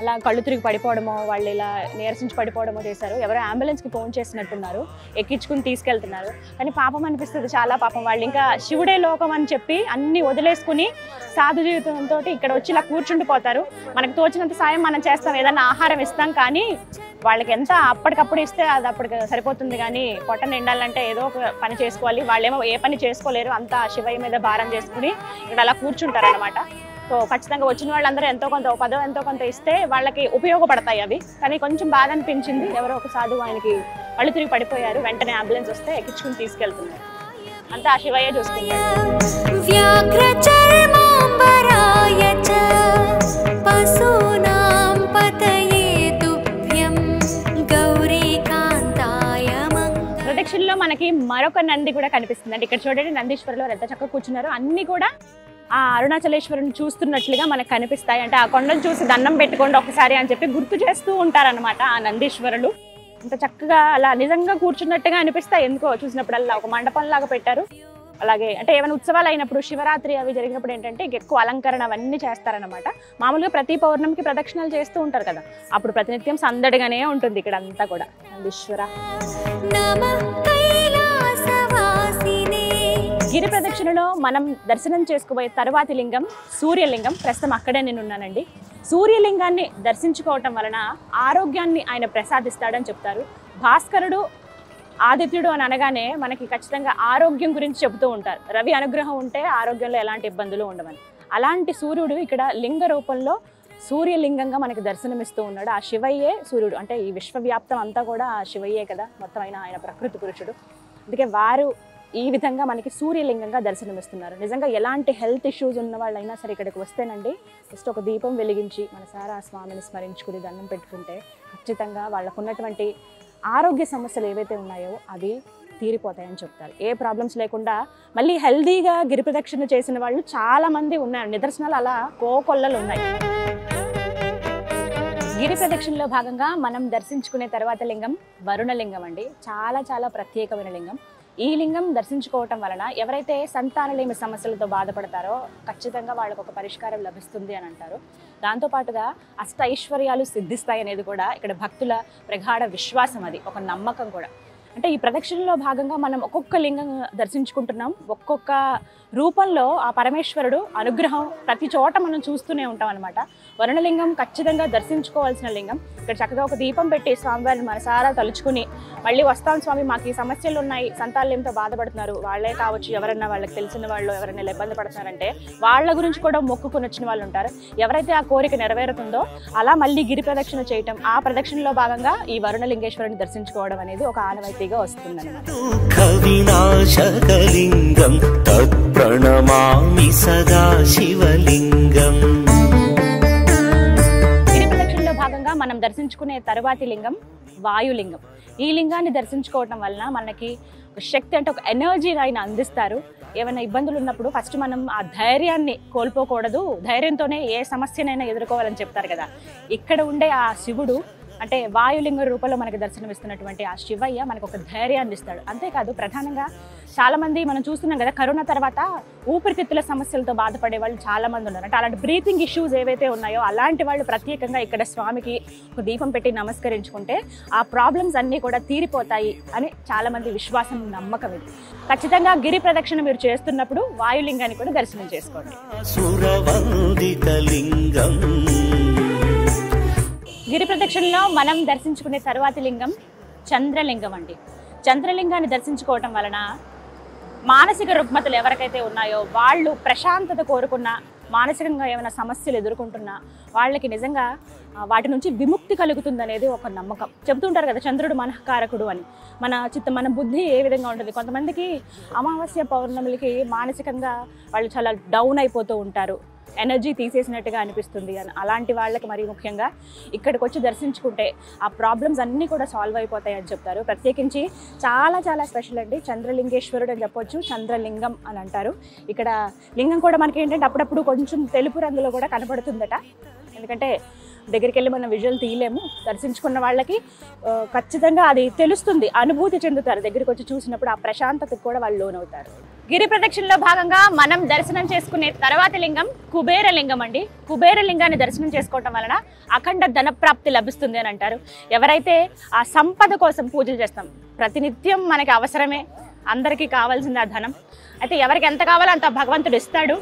Speaker 3: అలా కళ్ళు తిరిగి పడిపోవడమో, వాళ్ళు ఇలా నీరసించి పడిపోవడమో చేశారు. ఎవరో అంబులెన్స్కి ఫోన్ చేసినట్టున్నారు, ఎక్కించుకుని తీసుకెళ్తున్నారు. కానీ పాపం అనిపిస్తుంది చాలా. పాపం వాళ్ళు ఇంకా శివుడే లోకం అని చెప్పి అన్ని వదిలేసుకుని సాధు జీవితంతో ఇక్కడ వచ్చి ఇలా కూర్చుండిపోతారు. మనకు తోచినంత సాయం మనం చేస్తాం, ఏదైనా ఆహారం ఇస్తాం, కానీ వాళ్ళకి ఎంత అప్పటికప్పుడు ఇస్తే అది అప్పటికి సరిపోతుంది. కానీ పొట్ట నిండాలంటే ఏదో ఒక పని చేసుకోవాలి. వాళ్ళేమో ఏ పని చేసుకోలేరు, అంతా శివయ్య మీద భారం చేసుకుని ఇక్కడ అలా కూర్చుంటారు అనమాట. సో ఖచ్చితంగా వచ్చిన వాళ్ళందరూ ఎంతో కొంత, 10 ఎంతో కొంత ఇస్తే వాళ్ళకి ఉపయోగపడతాయి అవి. కానీ కొంచెం బాధ అనిపించింది. ఎవరో ఒక సాధువు ఆయనకి కళ్ళు తిరిగి పడిపోయారు. వెంటనే అంబులెన్స్ వస్తే ఎక్కించుకుని తీసుకెళ్తున్నారు. అంతా శివయ్య చూసుకుంటారు. ప్రదక్షిణలో మనకి మరొక నంది కూడా కనిపిస్తుంది అండి. ఇక్కడ చూడండి, నందీశ్వరులు ఎంత చక్కగా కూర్చున్నారు. అన్ని కూడా ఆ అరుణాచలేశ్వరుని చూస్తున్నట్లుగా మనకు కనిపిస్తాయి. అంటే ఆ కొండను చూసి దండం పెట్టుకోండి ఒకసారి అని చెప్పి గుర్తు చేస్తూ ఉంటారనమాట ఆ నందీశ్వరులు. ఇంత చక్కగా అలా నిజంగా కూర్చున్నట్టుగా అనిపిస్తాయి ఎందుకో చూసినప్పుడల్లా. ఒక మండపంలాగా పెట్టారు. అలాగే అంటే ఏమైనా ఉత్సవాలు అయినప్పుడు, శివరాత్రి అవి జరిగినప్పుడు ఏంటంటే ఎక్కువ అలంకరణ అవన్నీ చేస్తారనమాట. మామూలుగా ప్రతి పౌర్ణమికి ప్రదక్షిణలు చేస్తూ ఉంటారు కదా, అప్పుడు ప్రతినిత్యం సందడిగానే ఉంటుంది ఇక్కడ అంతా కూడా. నందీశ్వర. గిరి ప్రదక్షిణలో మనం దర్శనం చేసుకోబోయే తరువాతి లింగం సూర్యలింగం. ప్రస్తుతం అక్కడే నేను ఉన్నానండి. సూర్యలింగాన్ని దర్శించుకోవటం వలన ఆరోగ్యాన్ని ఆయన ప్రసాదిస్తాడని చెప్తారు. భాస్కరుడు, ఆదిత్యుడు అని అనగానే మనకి ఖచ్చితంగా ఆరోగ్యం గురించి చెబుతూ ఉంటారు. రవి అనుగ్రహం ఉంటే ఆరోగ్యంలో ఎలాంటి ఇబ్బందులు ఉండవని. అలాంటి సూర్యుడు ఇక్కడ లింగ రూపంలో సూర్యలింగంగా మనకి దర్శనమిస్తూ ఉన్నాడు. ఆ శివయ్యే సూర్యుడు. అంటే ఈ విశ్వవ్యాప్తం అంతా కూడా ఆ శివయ్యే కదా, మొత్తం ఆయన ప్రకృతి పురుషుడు. అందుకే వారు ఈ విధంగా మనకి సూర్యలింగంగా దర్శనమిస్తున్నారు. నిజంగా ఎలాంటి హెల్త్ ఇష్యూస్ ఉన్న వాళ్ళైనా సరే ఇక్కడికి వస్తేనండి, జస్ట్ ఒక దీపం వెలిగించి మనసారా ఆ స్వామిని స్మరించుకుని దండం పెట్టుకుంటే ఖచ్చితంగా వాళ్ళకు ఉన్నటువంటి ఆరోగ్య సమస్యలు ఏవైతే ఉన్నాయో అవి తీరిపోతాయని చెప్తారు. ఏ ప్రాబ్లమ్స్ లేకుండా మళ్ళీ హెల్దీగా గిరి ప్రదక్షిణ చేసిన వాళ్ళు చాలామంది ఉన్నారు. నిదర్శనాలు అలా కోకొల్లలు ఉన్నాయి. గిరి ప్రదక్షిణలో భాగంగా మనం దర్శించుకునే తర్వాత లింగం వరుణలింగం అండి. చాలా చాలా ప్రత్యేకమైన లింగం. ఈ లింగం దర్శించుకోవటం వలన ఎవరైతే సంతానలేమి సమస్యలతో బాధపడతారో ఖచ్చితంగా వాళ్ళకు ఒక పరిష్కారం లభిస్తుంది అని అంటారు. దాంతోపాటుగా అష్టైశ్వర్యాలు సిద్ధిస్తాయి అనేది కూడా ఇక్కడ భక్తుల ప్రగాఢ విశ్వాసం, అది ఒక నమ్మకం కూడా. అంటే ఈ ప్రదక్షిణలో భాగంగా మనం ఒక్కొక్క లింగం దర్శించుకుంటున్నాం. ఒక్కొక్క రూపంలో ఆ పరమేశ్వరుడు అనుగ్రహం ప్రతి చోట మనం చూస్తూనే ఉంటాం అనమాట. వరుణలింగం ఖచ్చితంగా దర్శించుకోవాల్సిన లింగం. ఇక్కడ చక్కగా ఒక దీపం పెట్టి స్వామివారిని మనసారా తలుచుకుని మళ్ళీ వస్తాం స్వామి, మాకు ఈ సమస్యలు ఉన్నాయి, సంతానలేమితో బాధపడుతున్నారు, వాళ్ళే కావచ్చు, ఎవరన్నా వాళ్ళకి తెలిసిన వాళ్ళు ఎవరైనా ఇబ్బంది పడుతున్నారంటే వాళ్ళ గురించి కూడా మొక్కుకుని వచ్చిన వాళ్ళు ఉంటారు. ఎవరైతే ఆ కోరిక నెరవేరుతుందో అలా మళ్ళీ గిరి ప్రదక్షిణ చేయటం, ఆ ప్రదక్షిణలో భాగంగా ఈ వరుణలింగేశ్వరుని దర్శించుకోవడం అనేది ఒక ఆనవాయితీగా వస్తుందన్నమాట. ప్రణమామి సదా శివలింగం. గిరి ప్రదక్షిణలో భాగంగా మనం దర్శించుకునే తరువాతి లింగం వాయులింగం. ఈ లింగాన్ని దర్శించుకోవటం వలన మనకి శక్తి, అంటే ఒక ఎనర్జీ ఆయన అందిస్తారు. ఏమైనా ఇబ్బందులు ఉన్నప్పుడు ఫస్ట్ మనం ఆ ధైర్యాన్ని కోల్పోకూడదు, ధైర్యంతోనే ఏ సమస్యనైనా ఎదుర్కోవాలని చెప్తారు కదా. ఇక్కడ ఉండే ఆ శివుడు అంటే వాయులింగ రూపంలో మనకి దర్శనమిస్తున్నటువంటి ఆ శివయ్య మనకు ఒక ధైర్యాన్ని ఇస్తాడు. అంతేకాదు ప్రధానంగా చాలామంది మనం చూస్తున్నాం కదా, కరోనా తర్వాత ఊపిరితిత్తుల సమస్యలతో బాధపడే వాళ్ళు చాలామంది ఉన్నారు. అంటే అలాంటి బ్రీతింగ్ ఇష్యూస్ ఏవైతే ఉన్నాయో అలాంటి వాళ్ళు ప్రత్యేకంగా ఇక్కడ స్వామికి ఒక దీపం పెట్టి నమస్కరించుకుంటే ఆ ప్రాబ్లమ్స్ అన్నీ కూడా తీరిపోతాయి అని చాలామంది విశ్వాసం, నమ్మకం. ఇది ఖచ్చితంగా గిరి ప్రదక్షిణ మీరు చేస్తున్నప్పుడు వాయులింగాన్ని కూడా దర్శనం చేసుకోండి. గిరి ప్రదక్షిణలో మనం దర్శించుకునే తరువాతి లింగం చంద్రలింగం అండి. చంద్రలింగాన్ని దర్శించుకోవటం వలన మానసిక రుగ్మతలు ఎవరికైతే ఉన్నాయో వాళ్ళు ప్రశాంతత కోరుకున్న, మానసికంగా ఏమైనా సమస్యలు ఎదుర్కొంటున్నా వాళ్ళకి నిజంగా వాటి నుంచి విముక్తి కలుగుతుందనేది ఒక నమ్మకం. చెబుతుంటారు కదా చంద్రుడు మనఃకారకుడు అని. మన బుద్ధి ఏ విధంగా ఉంటుంది, కొంతమందికి అమావాస్య పౌర్ణములకి మానసికంగా వాళ్ళు చాలా డౌన్ అయిపోతూ ఉంటారు, ఎనర్జీ తీసేసినట్టుగా అనిపిస్తుంది అని. అలాంటి వాళ్ళకి మరీ ముఖ్యంగా ఇక్కడికి వచ్చి దర్శించుకుంటే ఆ ప్రాబ్లమ్స్ అన్నీ కూడా సాల్వ్ అయిపోతాయి అని చెప్తారు. ప్రత్యేకించి చాలా చాలా స్పెషల్ అండి, చంద్రలింగేశ్వరుడు అని చెప్పొచ్చు, చంద్రలింగం అని అంటారు. ఇక్కడ లింగం కూడా మనకి ఏంటంటే అప్పుడప్పుడు కొంచెం తెలుపు రంగులో కూడా కనపడుతుందట. ఎందుకంటే దగ్గరికి వెళ్ళి మనం విజువల్ తీయలేము, దర్శించుకున్న వాళ్ళకి ఖచ్చితంగా అది తెలుస్తుంది, అనుభూతి చెందుతారు. దగ్గరికి వచ్చి చూసినప్పుడు ఆ ప్రశాంతతకు కూడా వాళ్ళు లోనవుతారు. గిరి ప్రదక్షిణలో భాగంగా మనం దర్శనం చేసుకునే తర్వాతి లింగం కుబేర లింగం అండి. కుబేర లింగాన్ని దర్శనం చేసుకోవటం వలన అఖండ ధన ప్రాప్తి లభిస్తుంది అని అంటారు. ఎవరైతే ఆ సంపద కోసం పూజలు చేస్తాం, ప్రతినిత్యం మనకి అవసరమే, అందరికీ కావాల్సింది ఆ ధనం. అయితే ఎవరికి ఎంత కావాలో అంత భగవంతుడు ఇస్తాడు.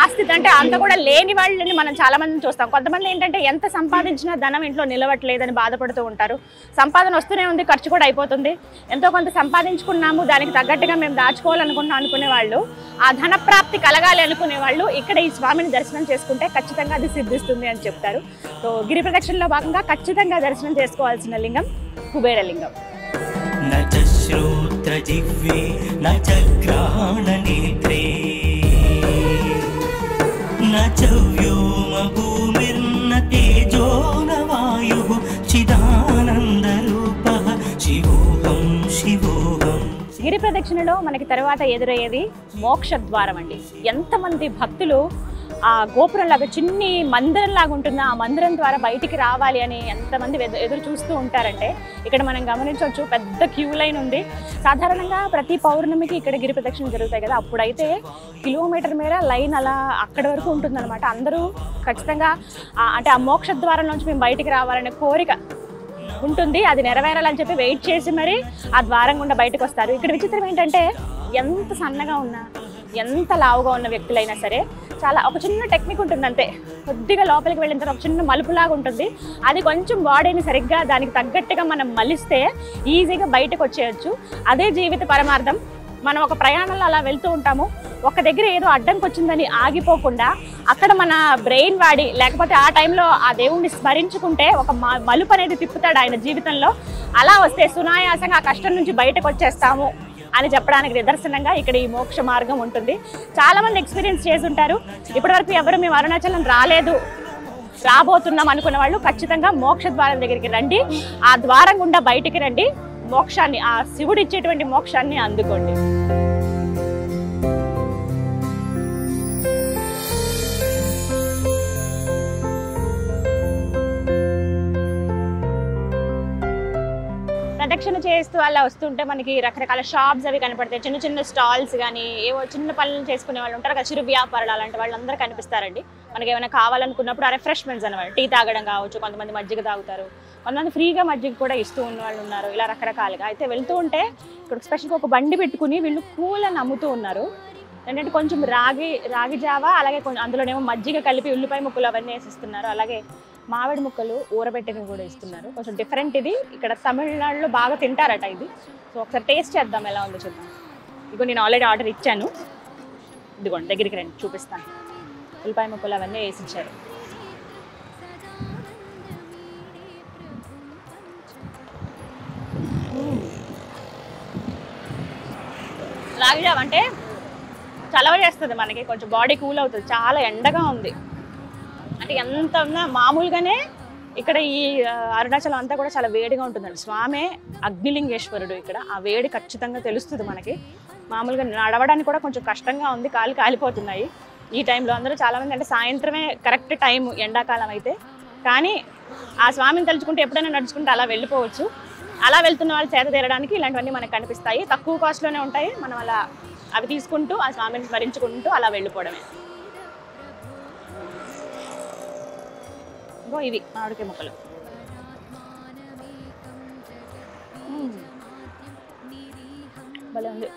Speaker 3: ఆస్తి అంటే అంత కూడా లేని వాళ్ళని మనం చాలా మందిని చూస్తాం. కొంతమంది ఏంటంటే ఎంత సంపాదించినా ధనం ఇంట్లో నిలవట్లేదని బాధపడుతూ ఉంటారు. సంపాదన వస్తూనే ఉంది, ఖర్చు కూడా అయిపోతుంది. ఎంతో కొంత సంపాదించుకున్నాము, దానికి తగ్గట్టుగా మేము అనుకునే వాళ్ళు, ఆ ధన ప్రాప్తి కలగాలి అనుకునే వాళ్ళు ఇక్కడ ఈ స్వామిని దర్శనం చేసుకుంటే ఖచ్చితంగా అది సిద్ధిస్తుంది అని చెప్తారు. సో గిరి ప్రదక్షిణలో భాగంగా ఖచ్చితంగా దర్శనం చేసుకోవాల్సిన లింగం కుబేర లింగం. గిరి ప్రదక్షిణలో మనకి తర్వాత ఎదురయ్యేది మోక్ష ద్వారం అండి. ఎంతమంది భక్తులు ఆ గోపురం లాగా చిన్ని మందిరం లాగా ఉంటుంది, ఆ మందిరం ద్వారా బయటికి రావాలి అని ఎంతమంది ఎదురు చూస్తూ ఉంటారంటే ఇక్కడ మనం గమనించవచ్చు, పెద్ద క్యూ లైన్ ఉంది. సాధారణంగా ప్రతి పౌర్ణమికి ఇక్కడ గిరి ప్రదక్షిణ జరుగుతాయి కదా, అప్పుడైతే కిలోమీటర్ మేర లైన్ అలా అక్కడి వరకు ఉంటుందన్నమాట. అందరూ ఖచ్చితంగా అంటే ఆ మోక్ష ద్వారం నుంచి మేము బయటికి రావాలనే కోరిక ఉంటుంది, అది నెరవేరాలని చెప్పి వెయిట్ చేసి మరి ఆ ద్వారం గుండా బయటకు వస్తారు. ఇక్కడ విచిత్రం ఏంటంటే ఎంత సన్నగా ఉన్నా, ఎంత లావుగా ఉన్న వ్యక్తులైనా సరే చాలా ఒక చిన్న టెక్నిక్ ఉంటుంది అంతే. కొద్దిగా లోపలికి వెళ్ళిన తర్వాత ఒక చిన్న మలుపులాగా ఉంటుంది, అది కొంచెం బాడీని సరిగ్గా దానికి తగ్గట్టుగా మనం మలిస్తే ఈజీగా బయటకు వచ్చేయచ్చు. అదే జీవిత పరమార్థం. మనం ఒక ప్రయాణంలో అలా వెళ్తూ ఉంటాము, ఒక దగ్గర ఏదో అడ్డంకి వచ్చిందని ఆగిపోకుండా అక్కడ మన బ్రెయిన్ వాడి లేకపోతే ఆ టైంలో ఆ దేవుణ్ణి స్మరించుకుంటే ఒక మలుపు అనేది తిప్పుతాడు ఆయన జీవితంలో. అలా వస్తే సునాయాసంగా ఆ కష్టం నుంచి బయటకు వచ్చేస్తాము అని చెప్పడానికి నిదర్శనంగా ఇక్కడ ఈ మోక్ష మార్గం ఉంటుంది. చాలా మంది ఎక్స్పీరియన్స్ చేసి ఉంటారు. ఇప్పటివరకు ఎవరు మేము అరుణాచలం రాలేదు, రాబోతున్నాం అనుకున్న వాళ్ళు ఖచ్చితంగా మోక్ష ద్వారం దగ్గరికి రండి, ఆ ద్వారం గుండా బయటికి రండి, మోక్షాన్ని, ఆ శివుడు ఇచ్చేటువంటి మోక్షాన్ని అందుకోండి. ప్రదక్షిణ చేస్తూ అలా వస్తుంటే మనకి రకరకాల షాప్స్ అవి కనపడతాయి, చిన్న చిన్న స్టాల్స్ కానీ ఏవో చిన్న పనులు చేసుకునే వాళ్ళు ఉంటారు కదా, చిరు వ్యాపారాలు, అలాంటి వాళ్ళందరూ కనిపిస్తారండి. మనకి ఏమైనా కావాలనుకున్నప్పుడు ఆ రిఫ్రెష్మెంట్స్ అనమాట, టీ తాగడం కావచ్చు, కొంతమంది మజ్జిగ తాగుతారు, కొంతమంది ఫ్రీగా మజ్జిగ కూడా ఇస్తూ ఉన్న వాళ్ళు ఉన్నారు, ఇలా రకరకాలుగా. అయితే వెళ్తూ ఉంటే ఇక్కడ స్పెషల్గా ఒక బండి పెట్టుకుని వీళ్ళు కూలని అమ్ముతూ ఉన్నారు. ఏంటంటే కొంచెం రాగి జావా, అలాగే కొంచెం అందులోనేమో మజ్జిగ కలిపి ఉల్లిపాయ ముక్కలు అవన్నీ వేసిస్తున్నారు, అలాగే మామిడి ముక్కలు ఊరబెట్టని కూడా ఇస్తున్నారు. కొంచెం డిఫరెంట్ ఇది, ఇక్కడ తమిళనాడులో బాగా తింటారట ఇది. సో ఒకసారి టేస్ట్ చేద్దాం ఎలా ఉందో చూద్దాం. ఇదిగో నేను ఆల్రెడీ ఆర్డర్ ఇచ్చాను, ఇదిగోండి దగ్గరికి రండి చూపిస్తాను. ఉల్లిపాయ ముక్కలు అవన్నీ వేసి ఇచ్చారు. రాగి జావ అంటే చలవ చేస్తుంది మనకి, కొంచెం బాడీ కూల్ అవుతుంది. చాలా ఎండగా ఉంది అంటే ఎంత ఉన్నా మామూలుగానే ఇక్కడ ఈ అరుణాచలం అంతా కూడా చాలా వేడిగా ఉంటుందండి. స్వామి అగ్నిలింగేశ్వరుడు, ఇక్కడ ఆ వేడి ఖచ్చితంగా తెలుస్తుంది మనకి. మామూలుగా నడవడానికి కూడా కొంచెం కష్టంగా ఉంది, కాళ్ళు కాలిపోతున్నాయి ఈ టైంలో. అందరూ చాలామంది అంటే సాయంత్రమే కరెక్ట్ టైం ఎండాకాలం అయితే, కానీ ఆ స్వామిని తలుచుకుంటే ఎప్పుడైనా నడుచుకుంటే అలా వెళ్ళిపోవచ్చు. అలా వెళ్తున్న వాళ్ళు చేత తీరడానికి ఇలాంటివన్నీ మనకు కనిపిస్తాయి. తక్కువ కాస్ట్లోనే ఉంటాయి. మనం అలా అవి తీసుకుంటూ ఆ స్వామిని స్మరించుకుంటూ అలా వెళ్ళిపోవడమే. ఇంకో ఇవి మామిడికాయ ముక్కలు. భలే ఉంది.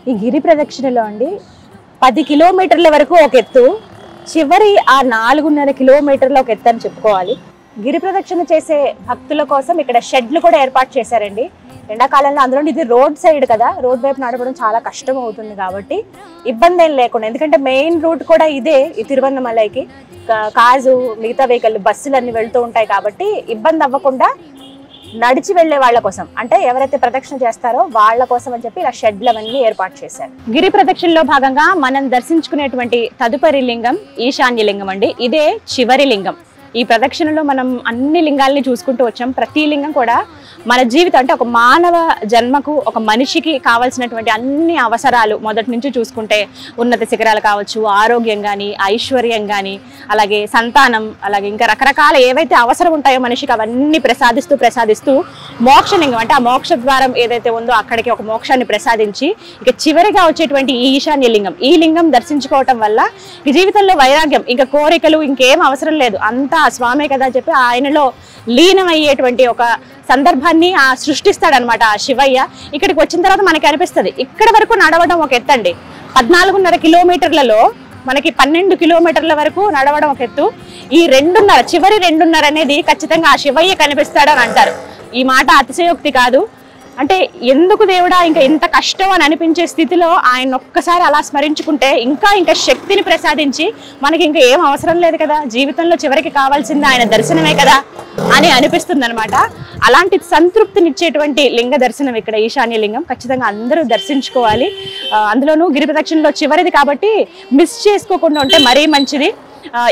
Speaker 3: ఈ గిరి ప్రదక్షిణలో అండి 10 కిలోమీటర్ల వరకు ఒక ఎత్తు, చివరి ఆ 4.5 కిలోమీటర్ల ఒక ఎత్తు అని చెప్పుకోవాలి. గిరి ప్రదక్షిణ చేసే భక్తుల కోసం ఇక్కడ షెడ్లు కూడా ఏర్పాటు చేశారండి. ఎండాకాలంలో అందులో ఇది రోడ్ సైడ్ కదా, రోడ్ వైపు నడపడం చాలా కష్టం అవుతుంది కాబట్టి ఇబ్బంది ఏం లేకుండా, ఎందుకంటే మెయిన్ రూట్ కూడా ఇదే ఈ తిరువన్నమలైకి. కాజు మిగతా వెహికల్ బస్సులు అన్ని వెళ్తూ ఉంటాయి కాబట్టి ఇబ్బంది అవ్వకుండా నడిచి వెళ్లే వాళ్ళ కోసం, అంటే ఎవరైతే ప్రదక్షిణ చేస్తారో వాళ్ళ కోసం అని చెప్పి ఇలా షెడ్లు అవన్నీ ఏర్పాటు చేశారు. గిరి ప్రదక్షిణలో భాగంగా మనం దర్శించుకునేటువంటి తదుపరి లింగం ఈశాన్య లింగం అండి. ఇదే చివరి లింగం. ఈ ప్రదక్షిణలో మనం అన్ని లింగాల్ని చూసుకుంటూ వచ్చాం. ప్రతి లింగం కూడా మన జీవితం అంటే ఒక మానవ జన్మకు, ఒక మనిషికి కావాల్సినటువంటి అన్ని అవసరాలు మొదటి నుంచి చూసుకుంటే ఉన్నత శిఖరాలు కావచ్చు, ఆరోగ్యం కానీ, ఐశ్వర్యం కానీ, అలాగే సంతానం, అలాగే ఇంకా రకరకాల ఏవైతే అవసరం ఉంటాయో మనిషికి అవన్నీ ప్రసాదిస్తూ మోక్షలింగం అంటే ఆ మోక్ష ద్వారం ఏదైతే ఉందో అక్కడికి ఒక మోక్షాన్ని ప్రసాదించి ఇక చివరిగా వచ్చేటువంటి ఈ ఈశాన్య లింగం, ఈ లింగం దర్శించుకోవటం వల్ల ఈ జీవితంలో వైరాగ్యం, ఇంకా కోరికలు ఇంకేం అవసరం లేదు, అంతా ఆ స్వామే కదా చెప్పి ఆయనలో లీనమయ్యేటువంటి ఒక సందర్భాన్ని సృష్టిస్తాడనమాట ఆ శివయ్య. ఇక్కడికి వచ్చిన తర్వాత మనకి అనిపిస్తుంది ఇక్కడ వరకు నడవడం ఒక ఎత్తండి. 14.5 కిలోమీటర్లలో మనకి 12 కిలోమీటర్ల వరకు నడవడం ఒక ఎత్తు. ఈ 2.5 చివరి 2.5 అనేది ఖచ్చితంగా ఆ శివయ్య కనిపిస్తాడని అంటారు. ఈ మాట అతిశయోక్తి కాదు. అంటే ఎందుకు దేవుడా ఇంకా ఇంత కష్టం అని అనిపించే స్థితిలో ఆయన ఒక్కసారి అలా స్మరించుకుంటే ఇంకా శక్తిని ప్రసాదించి మనకి ఇంకా ఏం అవసరం లేదు కదా, జీవితంలో చివరికి కావాల్సింది ఆయన దర్శనమే కదా అని అనిపిస్తుంది అనమాట. అలాంటి సంతృప్తినిచ్చేటువంటి లింగ దర్శనం ఇక్కడ ఈశాన్య లింగం. ఖచ్చితంగా అందరూ దర్శించుకోవాలి. అందులోనూ గిరి ప్రదక్షిణలో చివరిది కాబట్టి మిస్ చేసుకోకుండా ఉంటే మరీ మంచిది.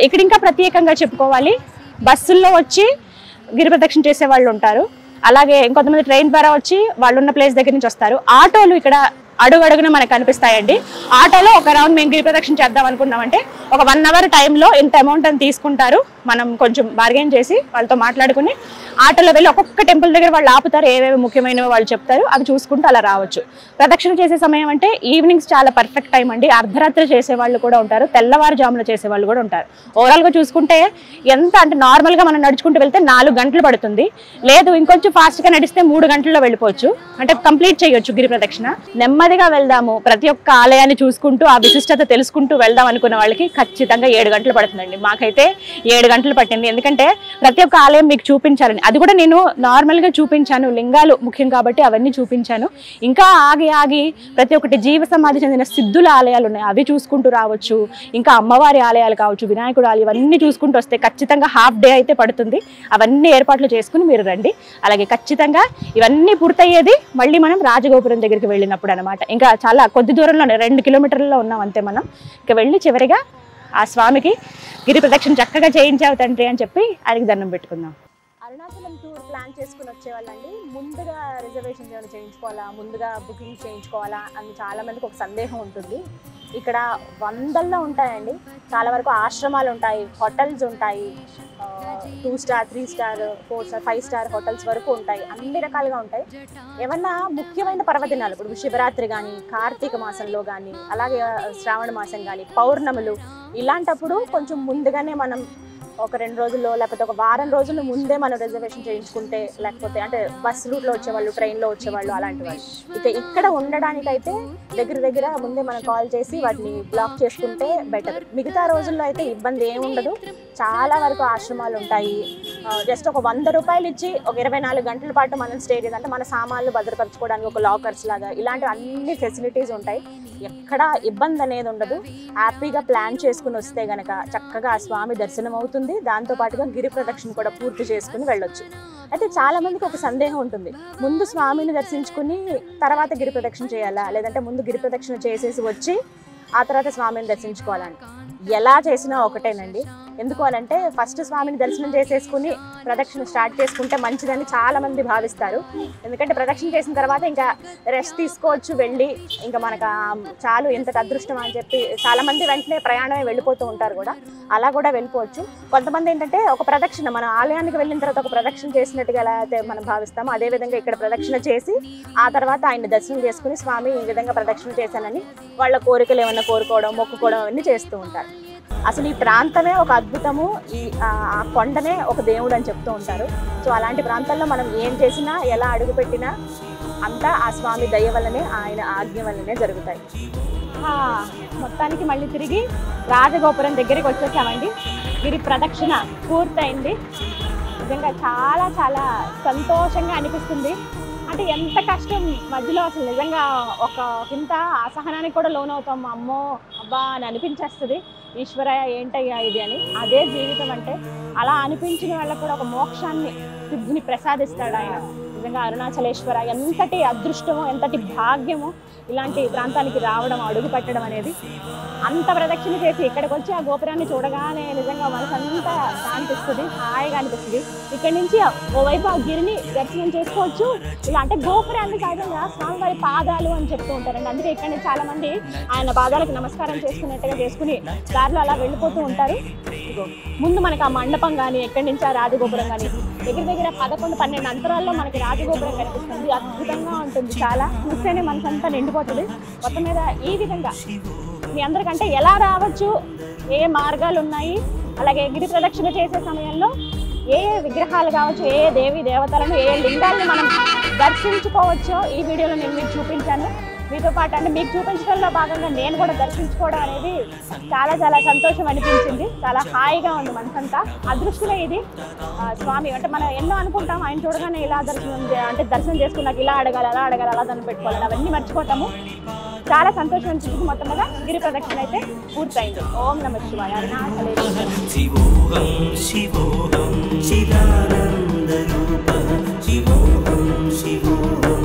Speaker 3: ఇక్కడ ఇంకా ప్రత్యేకంగా చెప్పుకోవాలి, బస్సుల్లో వచ్చి గిరి ప్రదక్షిణ చేసే వాళ్ళు ఉంటారు, అలాగే ఇంకొంతమంది ట్రైన్ ద్వారా వచ్చి వాళ్ళు ఉన్న ప్లేస్ దగ్గర నుంచి వస్తారు. ఆటోలు ఇక్కడ అడుగడుగున మనకు కనిపిస్తాయండి. ఆటోలో ఒక రౌండ్ మేము గిరి ప్రదక్షిణ చేద్దాం అనుకున్నామంటే ఒక 1 అవర్ టైంలో ఇంత అమౌంట్ అని తీసుకుంటారు. మనం కొంచెం బార్గెన్ చేసి వాళ్ళతో మాట్లాడుకుని ఆటోలో వెళ్ళి ఒక్కొక్క టెంపుల్ దగ్గర వాళ్ళు ఆపుతారు, ఏవేవి ముఖ్యమైనవి వాళ్ళు చెప్తారు, అవి చూసుకుంటూ అలా రావచ్చు. ప్రదక్షిణ చేసే సమయం అంటే ఈవినింగ్స్ చాలా పర్ఫెక్ట్ టైం అండి. అర్ధరాత్రి చేసే వాళ్ళు కూడా ఉంటారు, తెల్లవారుజామున చేసే వాళ్ళు కూడా ఉంటారు. ఓవరాల్గా చూసుకుంటే ఎంత అంటే నార్మల్గా మనం నడుచుకుంటూ వెళ్తే 4 గంటలు పడుతుంది, లేదు ఇంకొంచెం ఫాస్ట్గా నడిస్తే 3 గంటల్లో వెళ్ళిపోవచ్చు, అంటే కంప్లీట్ చేయొచ్చు గిరి ప్రదక్షిణ. నెమ్మదిగా వెళ్దాము, ప్రతి ఒక్క ఆలయాన్ని చూసుకుంటూ ఆ విశిష్టత తెలుసుకుంటూ వెళ్దాం అనుకున్న వాళ్ళకి ఖచ్చితంగా 7 గంటలు పడుతుందండి. మాకైతే 7 గంటలు పట్టింది, ఎందుకంటే ప్రతి ఒక్క ఆలయం మీకు చూపించాలని. అది కూడా నేను నార్మల్గా చూపించాను, లింగాలు ముఖ్యం కాబట్టి అవన్నీ చూపించాను. ఇంకా ఆగి ప్రతి ఒక్కటి జీవ సమాధి చెందిన సిద్ధుల ఆలయాలు ఉన్నాయి, అవి చూసుకుంటూ రావచ్చు. ఇంకా అమ్మవారి ఆలయాలు కావచ్చు, వినాయకుడు ఆలయం, ఇవన్నీ చూసుకుంటూ వస్తే ఖచ్చితంగా హాఫ్ డే అయితే పడుతుంది. అవన్నీ ఏర్పాట్లు చేసుకుని మీరు రండి. అలాగే ఖచ్చితంగా ఇవన్నీ పూర్తయ్యేది మళ్ళీ మనం రాజగోపురం దగ్గరికి వెళ్ళినప్పుడు అనమాట. ఇంకా చాలా కొద్ది దూరంలోనే 2 కిలోమీటర్లలో ఉన్నాం అంతే మనం. ఇంకా వెళ్ళి చివరిగా ఆ స్వామికి గిరి ప్రదక్షిణ చక్కగా చేయించావు తండ్రి అని చెప్పి ఆయనకి దండం పెట్టుకుందాం. అరుణాచలం టూర్ ప్లాన్ చేసుకుని వచ్చేవాళ్ళండి ముందుగా రిజర్వేషన్ ఏమైనా చేయించుకోవాలా, ముందుగా బుకింగ్ చేయించుకోవాలా అని చాలా మందికి ఒక సందేహం ఉంటుంది. ఇక్కడ వందల్లో ఉంటాయండి, చాలా వరకు ఆశ్రమాలు ఉంటాయి, హోటల్స్ ఉంటాయి, 2 star 3 star 4 star 5 star hotels వరకు ఉంటాయి, అన్ని రకాలుగా ఉంటాయి. ఏమన్నా ముఖ్యమైన పర్వదినాలు, ఇప్పుడు శివరాత్రి కానీ, కార్తీక మాసంలో కానీ, అలాగే శ్రావణ మాసం కానీ, పౌర్ణములు, ఇలాంటప్పుడు కొంచెం ముందుగానే మనం ఒక 2 రోజుల్లో లేకపోతే ఒక వారం రోజుల ముందే మనం రిజర్వేషన్ చేయించుకుంటే, లేకపోతే అంటే బస్ రూట్లో వచ్చేవాళ్ళు, ట్రైన్లో వచ్చేవాళ్ళు, అలాంటి వాళ్ళు ఇక ఇక్కడ ఉండడానికైతే దగ్గర ముందే మనం కాల్ చేసి వాటిని బ్లాక్ చేసుకుంటే బెటర్. మిగతా రోజుల్లో అయితే ఇబ్బంది ఏముండదు, చాలా వరకు ఆశ్రమాలు ఉంటాయి. జస్ట్ ఒక 100 రూపాయలు ఇచ్చి ఒక 24 గంటల పాటు మనం స్టే చేయాలంటే మన సామాన్లు భద్రపరచుకోవడానికి ఒక లాకర్స్ లాగా ఇలాంటి అన్ని ఫెసిలిటీస్ ఉంటాయి. ఎక్కడ ఇబ్బంది అనేది ఉండదు. హ్యాపీగా ప్లాన్ చేసుకుని వస్తే గనక చక్కగా ఆ స్వామి దర్శనం అవుతుంది, దాంతోపాటుగా గిరి ప్రదక్షిణ కూడా పూర్తి చేసుకుని వెళ్ళొచ్చు. అయితే చాలా మందికి ఒక సందేహం ఉంటుంది, ముందు స్వామిని దర్శించుకుని తర్వాత గిరి ప్రదక్షిణ చేయాలా, లేదంటే ముందు గిరి ప్రదక్షిణ చేసేసి వచ్చి ఆ తర్వాత స్వామిని దర్శించుకోవాలని. ఎలా చేసినా ఒకటేనండి. ఎందుకు అనంటే ఫస్ట్ స్వామిని దర్శనం చేసేసుకుని ప్రదక్షిణ స్టార్ట్ చేసుకుంటే మంచిదని చాలామంది భావిస్తారు. ఎందుకంటే ప్రదక్షిణ చేసిన తర్వాత ఇంకా రెస్ట్ తీసుకోవచ్చు వెళ్ళి, ఇంకా మనకు చాలు ఇంతటి అదృష్టం అని చెప్పి చాలామంది వెంటనే ప్రయాణమే వెళ్ళిపోతూ ఉంటారు కూడా. అలా కూడా వెళ్ళిపోవచ్చు. కొంతమంది ఏంటంటే ఒక ప్రదక్షిణ మన ఆలయానికి వెళ్ళిన తర్వాత ఒక ప్రదక్షిణ చేసినట్టుగా ఎలా అయితే మనం భావిస్తామో అదేవిధంగా ఇక్కడ ప్రదక్షిణ చేసి ఆ తర్వాత ఆయన్ని దర్శనం చేసుకుని స్వామి ఈ విధంగా ప్రదక్షిణ చేశానని వాళ్ళ కోరికలు ఏమన్నా కోరుకోవడం మొక్కుకోవడం అవన్నీ చేస్తూ ఉంటారు. అసలు ఈ ప్రాంతమే ఒక అద్భుతము, ఆ కొండనే ఒక దేవుడు అని చెప్తూ ఉంటారు. సో అలాంటి ప్రాంతాల్లో మనం ఏం చేసినా ఎలా అడుగుపెట్టినా అంతా ఆ స్వామి దయ వల్లనే ఆయన ఆజ్ఞ వల్లనే జరుగుతాయి. మొత్తానికి మళ్ళీ తిరిగి రాజగోపురం దగ్గరికి వచ్చేసామండి. గిరి ప్రదక్షిణ పూర్తయింది. నిజంగా చాలా చాలా సంతోషంగా అనిపిస్తుంది. అంటే ఎంత కష్టం మధ్యలో అసలు నిజంగా ఒక ఇంత అసహనానికి కూడా లోనవుతాం. అమ్మో అబ్బా అని అనిపించేస్తుంది. ఈశ్వరయ్య ఏంటయ్యా ఇది అని. అదే జీవితం అంటే. అలా అనిపించిన వాళ్ళకు కూడా ఒక మోక్షాన్ని సిద్ధిని ప్రసాదిస్తాడు ఆయన. నిజంగా అరుణాచలేశ్వర ఎంతటి అదృష్టమో ఎంతటి భాగ్యమో ఇలాంటి ప్రాంతానికి రావడం, అడుగు పెట్టడం అనేది. అంత ప్రదక్షిణ చేసి ఇక్కడికి వచ్చి ఆ గోపురాన్ని చూడగానే నిజంగా మనసంతా శాంతిస్తుంది, హాయిగా అనిపిస్తుంది. ఇక్కడి నుంచి ఓవైపు ఆ గిరిని దర్శనం చేసుకోవచ్చు. ఇలా అంటే గోపురాన్ని సహజంగా స్వామివారి పాదాలు అని చెప్తూ ఉంటారండి. అందుకే ఇక్కడ నుంచి చాలా మంది ఆయన పాదాలకు నమస్కారం చేసుకున్నట్టుగా చేసుకుని దారిలో అలా వెళ్ళిపోతూ ఉంటారు. ముందు మనకి ఆ మండపం కానీ ఎక్కడి నుంచి ఆ రాజగోపురం కానీ దగ్గర దగ్గర 11-12 అంతరాల్లో మనకి రాజగోపురం కనిపిస్తుంది. అద్భుతంగా ఉంటుంది. చాలా చూస్తేనే మనసంతా నిండిపోతుంది. మొత్తం మీద ఈ విధంగా మీ అందరికంటే ఎలా రావచ్చు, ఏ మార్గాలు ఉన్నాయి, అలాగే గిరి ప్రదక్షిణ చేసే సమయంలో ఏ విగ్రహాలు కావచ్చు, ఏ దేవి దేవతలను, ఏ లింగాలను మనం దర్శించుకోవచ్చో ఈ వీడియోలో నేను మీకు చూపించాను. మీతో పాటు అంటే మీకు చూపించడంలో భాగంగా నేను కూడా దర్శించుకోవడం అనేది చాలా చాలా సంతోషం అనిపించింది. చాలా హాయిగా ఉంది మనసంతా. అదృష్టమే ఇది. స్వామి అంటే మనం ఎన్నో అనుకుంటాం, ఆయన చూడగానే ఇలా దర్శనం చేసుకున్నాక ఇలా అడగాలి, అలా అడగాలి, అలా దాన్ని పెట్టుకోవాలి, అవన్నీ మర్చిపోతాము. చాలా సంతోషం అనిపించింది. మొత్తం మీద గిరి ప్రదక్షిణ అయితే పూర్తయింది. ఓం నమః శివాయ. అరుణాచలేశ్వర
Speaker 6: శివోహం శివోహం చిదానంద రూపం శివోహం శివోహం